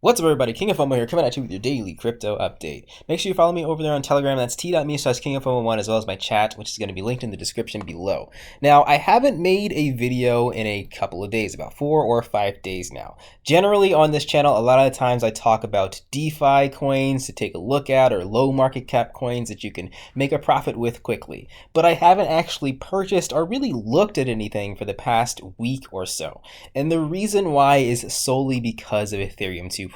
What's up, everybody? King of Fomo here, coming at you with your daily crypto update. Make sure you follow me over there on Telegram. That's t.me/kingoffomo1, as well as my chat, which is going to be linked in the description below. Now, I haven't made a video in a couple of days, about 4 or 5 days now. Generally, on this channel, a lot of the times I talk about DeFi coins to take a look at, or low market cap coins that you can make a profit with quickly. But I haven't actually purchased or really looked at anything for the past week or so. And the reason why is solely because of Ethereum 2.0.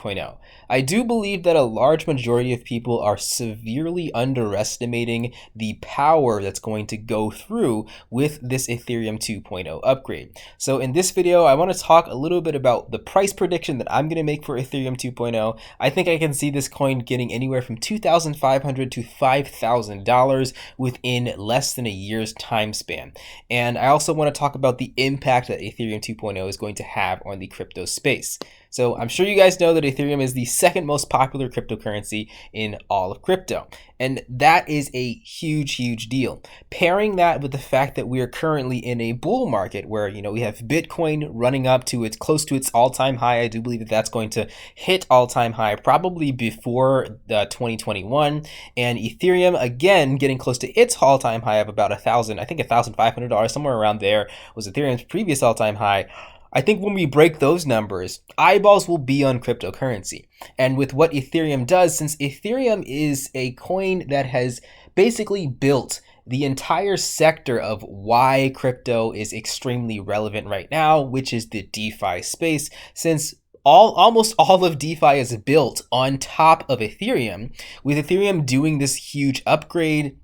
I do believe that a large majority of people are severely underestimating the power that's going to go through with this Ethereum 2.0 upgrade. So in this video, I want to talk a little bit about the price prediction that I'm going to make for Ethereum 2.0. I think I can see this coin getting anywhere from $2,500 to $5,000 within less than a year's time span. And I also want to talk about the impact that Ethereum 2.0 is going to have on the crypto space. So I'm sure you guys know that Ethereum is the second most popular cryptocurrency in all of crypto. And that is a huge, huge deal. Pairing that with the fact that we are currently in a bull market where, we have Bitcoin running up to close to its all-time high. I do believe that that's going to hit all-time high probably before 2021. And Ethereum, again, getting close to its all-time high of about $1,500, somewhere around there was Ethereum's previous all-time high. I think when we break those numbers, eyeballs will be on cryptocurrency. And with what Ethereum does, since Ethereum is a coin that has basically built the entire sector of why crypto is extremely relevant right now, which is the DeFi space, since almost all of DeFi is built on top of Ethereum, with Ethereum doing this huge upgrade,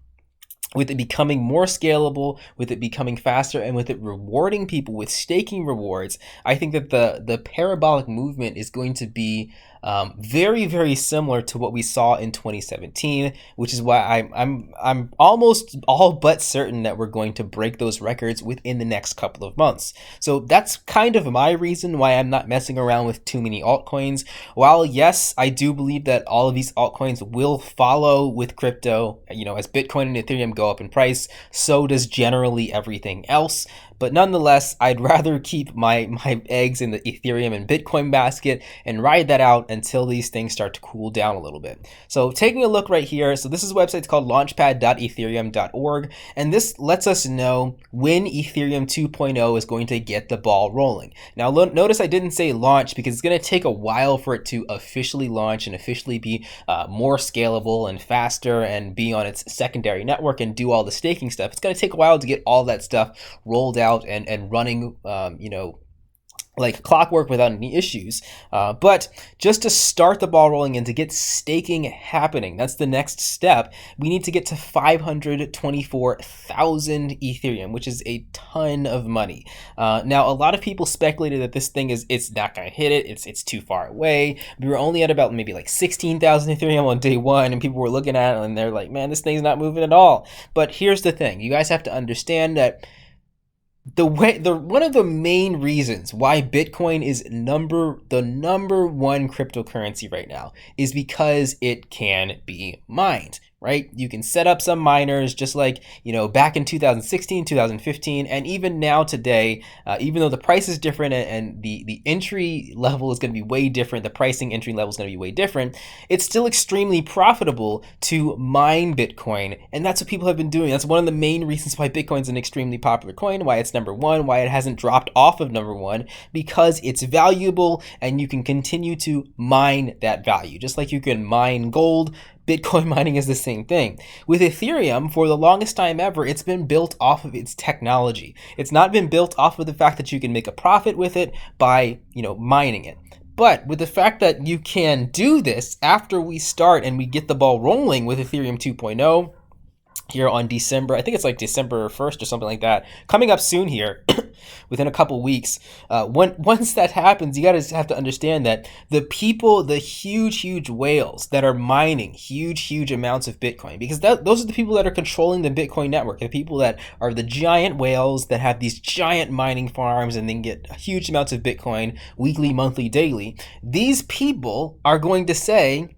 with it becoming more scalable, with it becoming faster, and with it rewarding people with staking rewards. I think that the parabolic movement is going to be very, very similar to what we saw in 2017, which is why I'm almost all but certain that we're going to break those records within the next couple of months. So that's kind of my reason why I'm not messing around with too many altcoins. While yes, I do believe that all of these altcoins will follow with crypto, as Bitcoin and Ethereum go up in price, so does generally everything else. But nonetheless, I'd rather keep my eggs in the Ethereum and Bitcoin basket and ride that out until these things start to cool down a little bit. So taking a look right here, so this is a website called launchpad.ethereum.org, and this lets us know when Ethereum 2.0 is going to get the ball rolling. Now notice I didn't say launch because it's going to take a while for it to officially launch and officially be more scalable and faster and be on its secondary network and do all the staking stuff. It's going to take a while to get all that stuff rolled out and running, like clockwork without any issues. But just to start the ball rolling and to get staking happening, that's the next step. We need to get to 524,000 Ethereum, which is a ton of money. Now, a lot of people speculated that this thing it's not going to hit it. It's too far away. We were only at about maybe like 16,000 Ethereum on day one, and people were looking at it and they're like, man, this thing's not moving at all. But here's the thing. You guys have to understand that one of the main reasons why Bitcoin is the number one cryptocurrency right now is because it can be mined, right? You can set up some miners just like, back in 2016, 2015, and even now today, even though the price is different and the entry level is going to be way different, the pricing entry level is going to be way different, it's still extremely profitable to mine Bitcoin. And that's what people have been doing. That's one of the main reasons why Bitcoin is an extremely popular coin, why it's number one, why it hasn't dropped off of number one, because it's valuable and you can continue to mine that value. Just like you can mine gold, Bitcoin mining is the same thing. With Ethereum, for the longest time ever, it's been built off of its technology. It's not been built off of the fact that you can make a profit with it by, mining it. But with the fact that you can do this after we start and we get the ball rolling with Ethereum 2.0 here on December, I think it's like December 1st or something like that, coming up soon here within a couple weeks. Once that happens, you guys have to understand that the huge whales that are mining huge amounts of Bitcoin, because those are the people that are controlling the Bitcoin network, the people that are the giant whales that have these giant mining farms and then get huge amounts of Bitcoin weekly, monthly, daily. These people are going to say,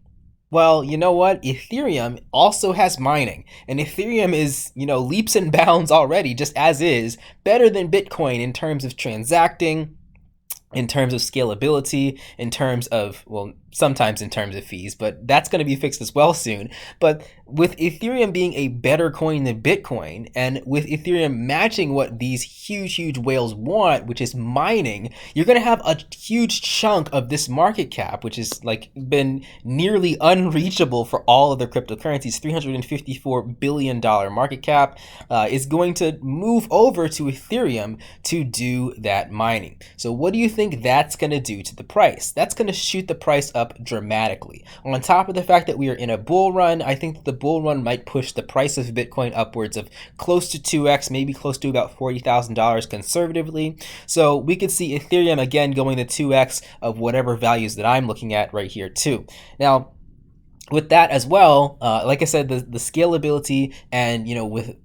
well, you know what? Ethereum also has mining, and Ethereum is, leaps and bounds already, just as is, better than Bitcoin in terms of transacting, in terms of scalability, in terms of, well, sometimes in terms of fees, but that's going to be fixed as well soon. But with Ethereum being a better coin than Bitcoin, and with Ethereum matching what these huge whales want, which is mining, you're going to have a huge chunk of this market cap, which has like been nearly unreachable for all of the cryptocurrencies, $354 billion market cap, is going to move over to Ethereum to do that mining. So what do you think that's going to do to the price? That's going to shoot the price up dramatically. On top of the fact that we are in a bull run, I think that the bull run might push the price of Bitcoin upwards of close to 2x, maybe close to about $40,000 conservatively. So we could see Ethereum again going to 2x of whatever values that I'm looking at right here too. Now, with that as well, like I said, the scalability and, you know, with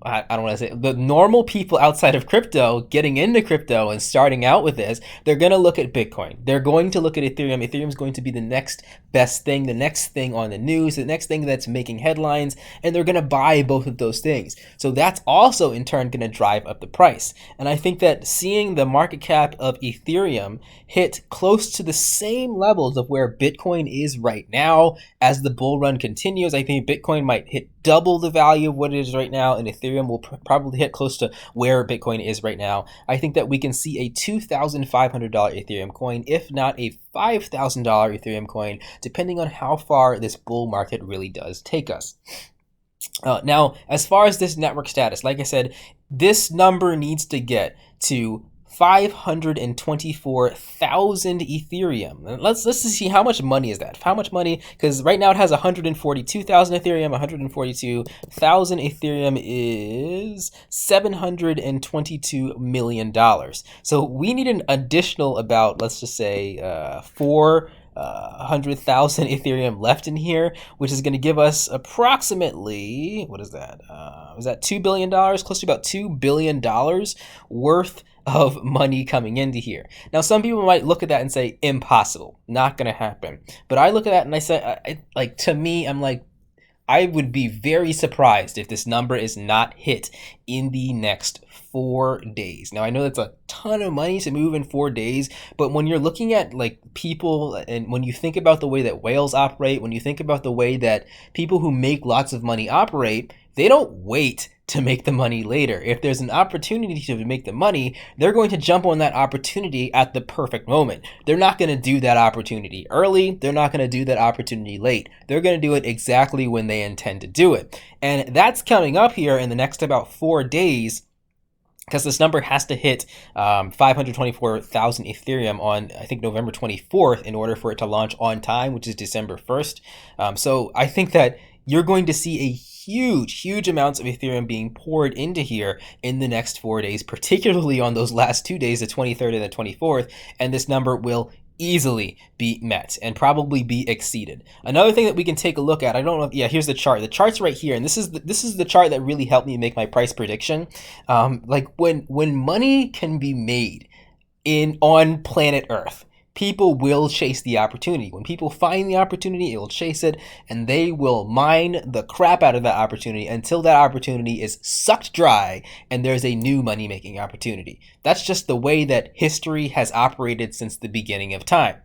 I don't want to say the normal people outside of crypto getting into crypto and starting out with this, they're going to look at Bitcoin. They're going to look at Ethereum. Ethereum is going to be the next best thing, the next thing on the news, the next thing that's making headlines, and they're going to buy both of those things. So that's also in turn going to drive up the price. And I think that seeing the market cap of Ethereum hit close to the same levels of where Bitcoin is right now as the bull run continues, I think Bitcoin might hit double the value of what it is right now, and Ethereum will probably hit close to where Bitcoin is right now. I think that we can see a $2,500 Ethereum coin, if not a $5,000 Ethereum coin, depending on how far this bull market really does take us. Now, as far as this network status, like I said, this number needs to get to 524,000 Ethereum. Let's see how much money is that. How much money? Because right now it has 142,000 Ethereum. 142,000 Ethereum is $722 million. So we need an additional about, let's just say, 400,000 Ethereum left in here, which is going to give us approximately, what is that? Is that $2 billion? Close to about $2 billion worth of money coming into here. Now, some people might look at that and say, impossible, not going to happen. But I look at that and I say, like, to me, I'm like, I would be very surprised if this number is not hit in the next 4 days. Now, I know that's a ton of money to move in 4 days, but when you're looking at like people, and when you think about the way that whales operate, when you think about the way that people who make lots of money operate, they don't wait to make the money later. If there's an opportunity to make the money, they're going to jump on that opportunity at the perfect moment. They're not going to do that opportunity early. They're not going to do that opportunity late. They're going to do it exactly when they intend to do it. And that's coming up here in the next about 4 days, because this number has to hit 524,000 Ethereum on, I think, November 24th in order for it to launch on time, which is December 1st. So I think that you're going to see a huge amounts of Ethereum being poured into here in the next 4 days, particularly on those last 2 days, the 23rd and the 24th, and this number will easily be met and probably be exceeded. Another thing that we can take a look at, I don't know if, yeah, here's the chart. The chart's right here, and this is the chart that really helped me make my price prediction. Like when money can be made on planet Earth, people will chase the opportunity. When people find the opportunity, it will chase it, and they will mine the crap out of that opportunity until that opportunity is sucked dry and there's a new money-making opportunity. That's just the way that history has operated since the beginning of time.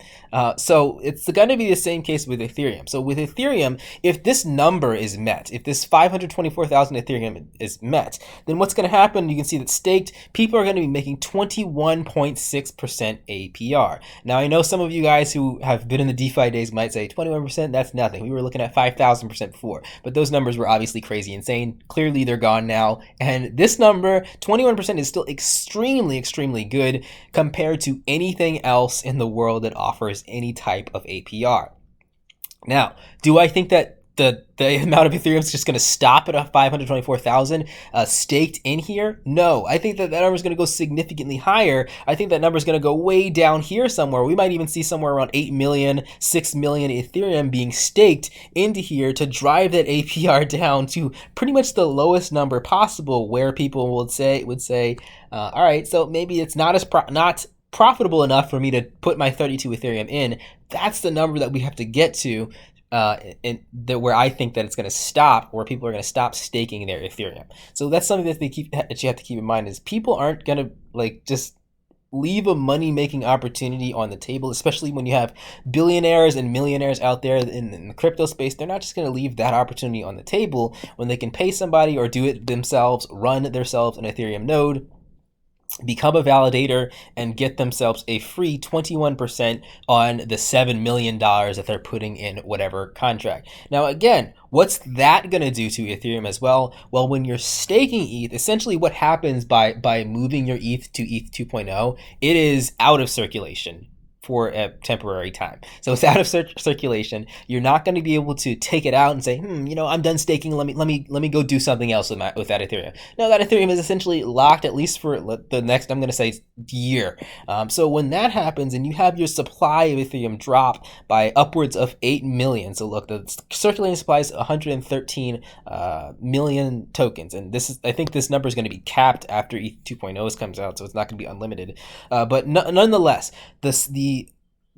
So it's going to be the same case with Ethereum. So with Ethereum, if this number is met, if this 524,000 Ethereum is met, then what's going to happen, you can see that staked, people are going to be making 21.6% APR. Now, I know some of you guys who have been in the DeFi days might say 21%, that's nothing. We were looking at 5,000% before, but those numbers were obviously crazy insane. Clearly, they're gone now. And this number, 21%, is still extremely good compared to anything else in the world that offers any type of APR. Now, do I think that the amount of Ethereum is just going to stop at a 524,000 staked in here? No, I think that number is going to go significantly higher. I think that number is going to go way down here somewhere. We might even see somewhere around 8 million, 6 million Ethereum being staked into here to drive that APR down to pretty much the lowest number possible, where people would say, all right, so maybe it's not as profitable enough for me to put my 32 Ethereum in. That's the number that we have to get to, where I think that it's going to stop, where people are going to stop staking their Ethereum. So that's something that you have to keep in mind, is people aren't going to just leave a money-making opportunity on the table, especially when you have billionaires and millionaires out there in the crypto space. They're not just going to leave that opportunity on the table when they can pay somebody or do it themselves, run themselves an Ethereum node, become a validator, and get themselves a free 21% on the $7 million that they're putting in whatever contract. Now, again, what's that going to do to Ethereum as well? Well, when you're staking ETH, essentially what happens by moving your ETH to ETH 2.0, it is out of circulation for a temporary time. So it's out of circulation. You're not going to be able to take it out and say, I'm done staking. Let me go do something else with that Ethereum. No, that Ethereum is essentially locked, at least for the next, I'm going to say, year. So when that happens and you have your supply of Ethereum drop by upwards of 8 million. So look, the circulating supply is 113 million tokens. And I think this number is going to be capped after ETH 2.0 comes out. So it's not going to be unlimited. But nonetheless,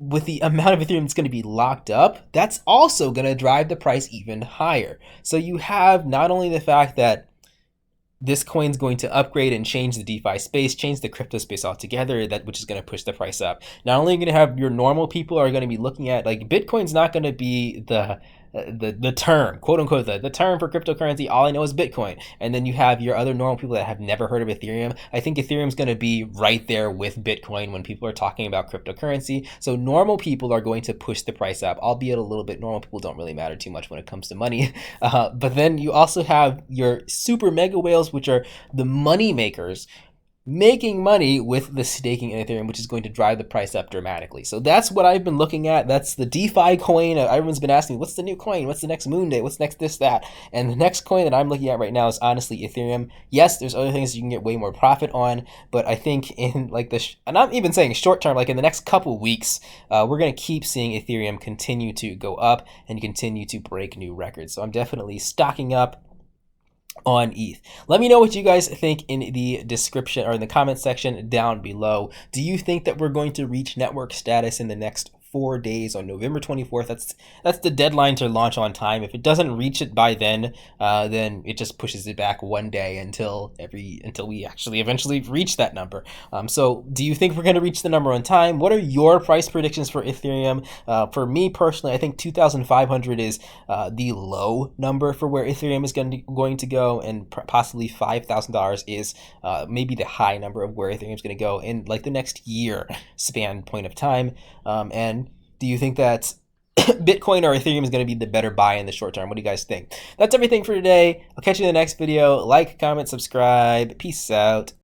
with the amount of Ethereum that's going to be locked up, that's also going to drive the price even higher. So you have not only the fact that this coin's going to upgrade and change the DeFi space, change the crypto space altogether, which is going to push the price up. Not only are you going to have your normal people are going to be looking at, like, Bitcoin's not going to be the term, quote unquote, the term for cryptocurrency. All I know is Bitcoin. And then you have your other normal people that have never heard of Ethereum. I think Ethereum's going to be right there with Bitcoin when people are talking about cryptocurrency. So normal people are going to push the price up, albeit a little bit. Normal people don't really matter too much when it comes to money. But then you also have your super mega whales, which are the money makers, making money with the staking in Ethereum, which is going to drive the price up dramatically. So that's what I've been looking at. That's the DeFi coin. Everyone's been asking, what's the new coin? What's the next moon day? What's next this, that? And the next coin that I'm looking at right now is honestly Ethereum. Yes, there's other things you can get way more profit on, but I think in like I'm not even saying short term, like in the next couple weeks, we're going to keep seeing Ethereum continue to go up and continue to break new records. So I'm definitely stocking up on ETH. Let me know what you guys think in the description or in the comment section down below. Do you think that we're going to reach network status in the next 4 days on November 24th? That's the deadline to launch on time. If it doesn't reach it by then it just pushes it back one day until we actually eventually reach that number. So do you think we're going to reach the number on time? What are your price predictions for Ethereum? For me personally, I think 2,500 is the low number for where Ethereum is going to go, and possibly $5,000 is maybe the high number of where Ethereum is going to go in like the next year span point of time. And do you think that Bitcoin or Ethereum is going to be the better buy in the short term? What do you guys think? That's everything for today. I'll catch you in the next video. Like, comment, subscribe. Peace out.